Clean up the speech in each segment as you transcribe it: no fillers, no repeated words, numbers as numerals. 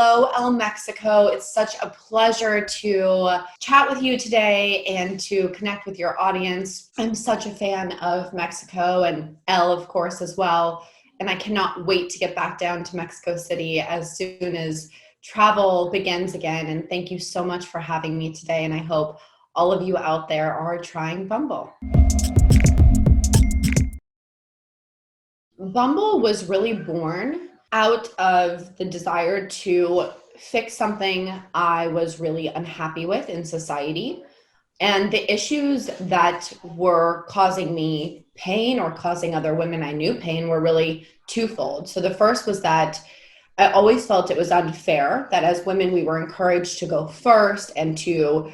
Hello, Elle Mexico. It's such a pleasure to chat with you today and to connect with your audience. I'm such a fan of Mexico and Elle, of course, as well. And I cannot wait to get back down to Mexico City as soon as travel begins again. And thank you so much for having me today. And I hope all of you out there are trying Bumble. Bumble was really born out of the desire to fix something I was really unhappy with in society. And the issues that were causing me pain or causing other women I knew pain were really twofold. So the first was that I always felt it was unfair that as women, we were encouraged to go first and to,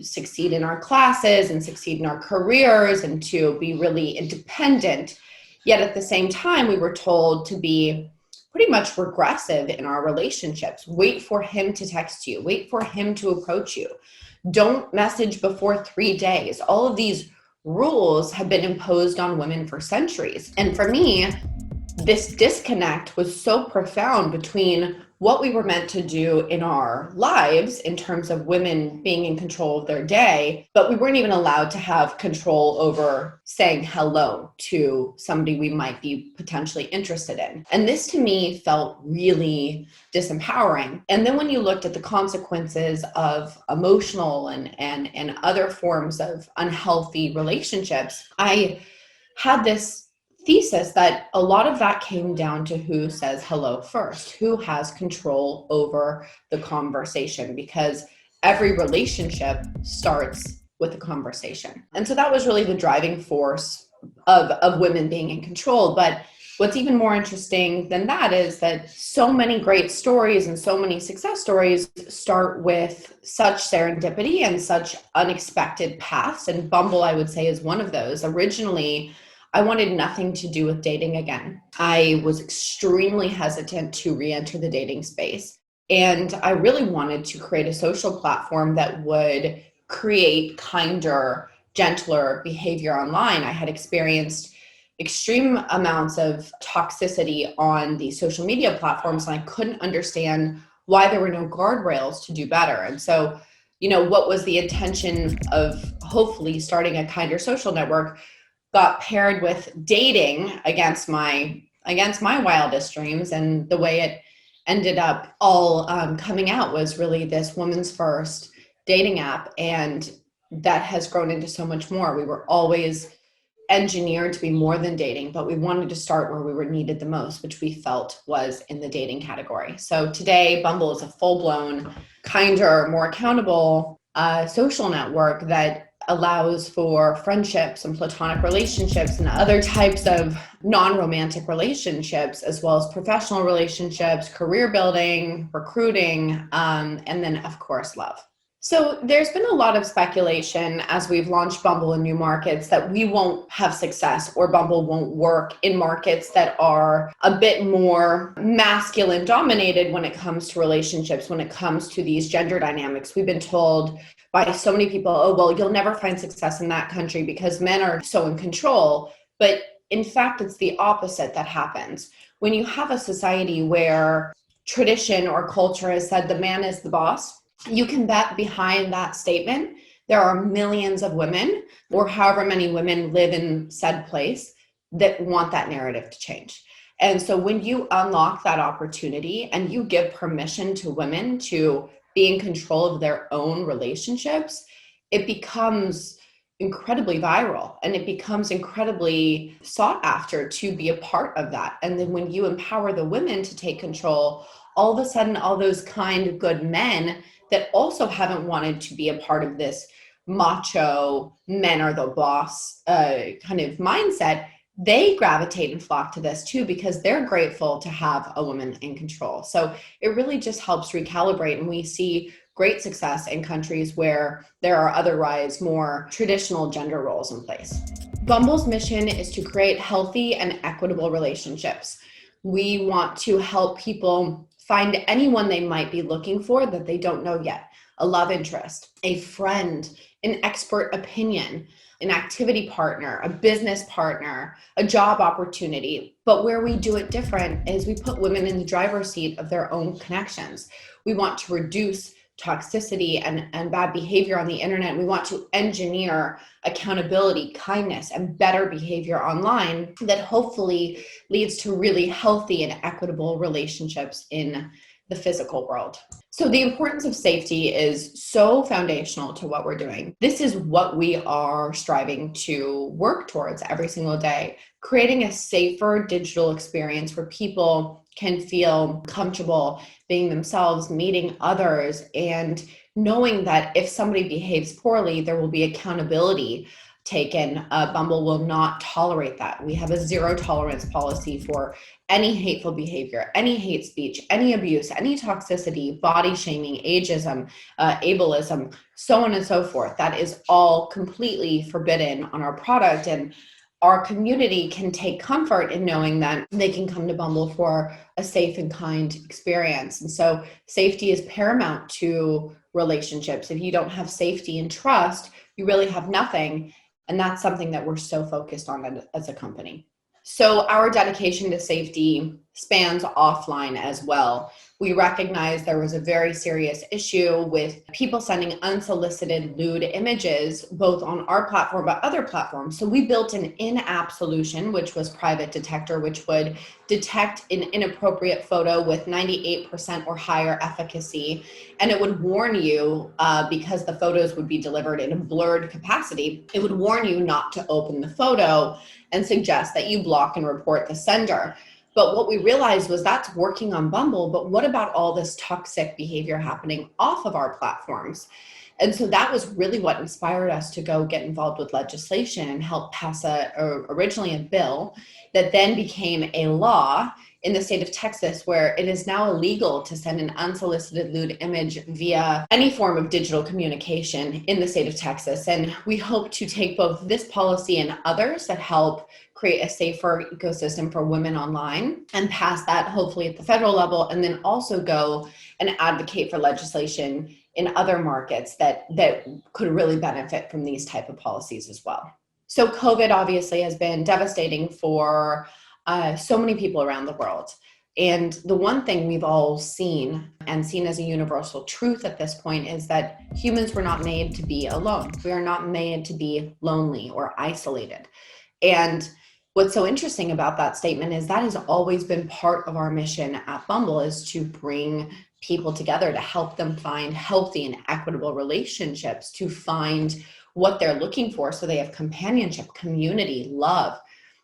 succeed in our classes and succeed in our careers and to be really independent. Yet at the same time, we were told to be pretty much regressive in our relationships. Wait for him to text you. Wait for him to approach you. Don't message before 3 days. All of these rules have been imposed on women for centuries. And for me, this disconnect was so profound between what we were meant to do in our lives in terms of women being in control of their day, but we weren't even allowed to have control over saying hello to somebody we might be potentially interested in. And this to me felt really disempowering. And then when you looked at the consequences of emotional and other forms of unhealthy relationships, I had this thesis that a lot of that came down to who says hello first, who has control over the conversation, because every relationship starts with a conversation. And so that was really the driving force of women being in control. But what's even more interesting than that is that so many great stories and so many success stories start with such serendipity and such unexpected paths. And Bumble, I would say, is one of those. Originally, I wanted nothing to do with dating again. I was extremely hesitant to re-enter the dating space. And I really wanted to create a social platform that would create kinder, gentler behavior online. I had experienced extreme amounts of toxicity on the social media platforms, and I couldn't understand why there were no guardrails to do better. And so, what was the intention of hopefully starting a kinder social network got paired with dating against my wildest dreams. And the way it ended up all coming out was really this woman's first dating app. And that has grown into so much more. We were always engineered to be more than dating, but we wanted to start where we were needed the most, which we felt was in the dating category. So today, Bumble is a full-blown, kinder, more accountable social network that allows for friendships and platonic relationships and other types of non-romantic relationships, as well as professional relationships, career building, recruiting, and then, of course, love. So there's been a lot of speculation as we've launched Bumble in new markets that we won't have success or Bumble won't work in markets that are a bit more masculine dominated when it comes to relationships, when it comes to these gender dynamics. We've been told by so many people, oh, well, you'll never find success in that country because men are so in control. But in fact, it's the opposite that happens. When you have a society where tradition or culture has said the man is the boss, you can bet behind that statement, there are millions of women or however many women live in said place that want that narrative to change. And so when you unlock that opportunity and you give permission to women to be in control of their own relationships, it becomes incredibly viral and it becomes incredibly sought after to be a part of that. And then when you empower the women to take control, all of a sudden, all those kind, good men that also haven't wanted to be a part of this macho, men are the boss kind of mindset, they gravitate and flock to this too, because they're grateful to have a woman in control. So it really just helps recalibrate. And we see great success in countries where there are otherwise more traditional gender roles in place. Bumble's mission is to create healthy and equitable relationships. We want to help people find anyone they might be looking for that they don't know yet. a love interest, a friend, an expert opinion, an activity partner, a business partner, a job opportunity. But where we do it different is we put women in the driver's seat of their own connections. We want to reduce toxicity and bad behavior on the internet. We want to engineer accountability, kindness, and better behavior online that hopefully leads to really healthy and equitable relationships in the physical world. So the importance of safety is so foundational to what we're doing. This is what we are striving to work towards every single day, creating a safer digital experience where people can feel comfortable being themselves, meeting others, and knowing that if somebody behaves poorly, there will be accountability taken. Bumble will not tolerate that. We have a zero tolerance policy for any hateful behavior, any hate speech, any abuse, any toxicity, body shaming, ageism, ableism, so on and so forth. That is all completely forbidden on our product. And our community can take comfort in knowing that they can come to Bumble for a safe and kind experience. And so safety is paramount to relationships. If you don't have safety and trust, you really have nothing. And that's something that we're so focused on as a company. So our dedication to safety spans offline as well. We recognize there was a very serious issue with people sending unsolicited lewd images, both on our platform, but other platforms. So we built an in-app solution, which was Private Detector, which would detect an inappropriate photo with 98% or higher efficacy. And it would warn you, because the photos would be delivered in a blurred capacity, it would warn you not to open the photo and suggest that you block and report the sender. But what we realized was that's working on Bumble, but what about all this toxic behavior happening off of our platforms? And so that was really what inspired us to go get involved with legislation and help pass originally a bill that then became a law in the state of Texas, where it is now illegal to send an unsolicited lewd image via any form of digital communication in the state of Texas. And we hope to take both this policy and others that help create a safer ecosystem for women online and pass that hopefully at the federal level, and then also go and advocate for legislation in other markets that could really benefit from these type of policies as well. So COVID obviously has been devastating for so many people around the world. And the one thing we've all seen and seen as a universal truth at this point is that humans were not made to be alone. We are not made to be lonely or isolated. And what's so interesting about that statement is that has always been part of our mission at Bumble, is to bring people together to help them find healthy and equitable relationships, to find what they're looking for so they have companionship, community, love.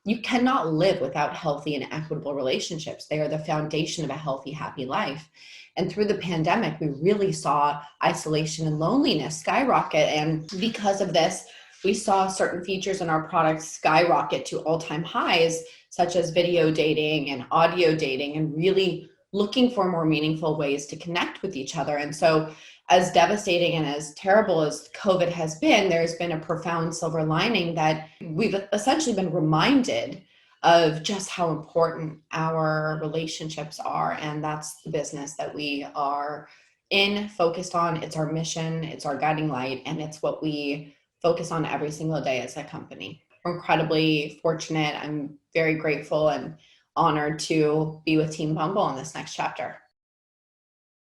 You cannot live without healthy and equitable relationships. They are the foundation of a healthy, happy life. And through the pandemic, we really saw isolation and loneliness skyrocket. And because of this, we saw certain features in our products skyrocket to all-time highs, such as video dating and audio dating, and really looking for more meaningful ways to connect with each other. And so as devastating and as terrible as COVID has been, there's been a profound silver lining that we've essentially been reminded of just how important our relationships are. And that's the business that we are focused on. It's our mission, it's our guiding light, and it's what we focus on every single day as a company. We're incredibly fortunate. I'm very grateful and honored to be with Team Bumble in this next chapter.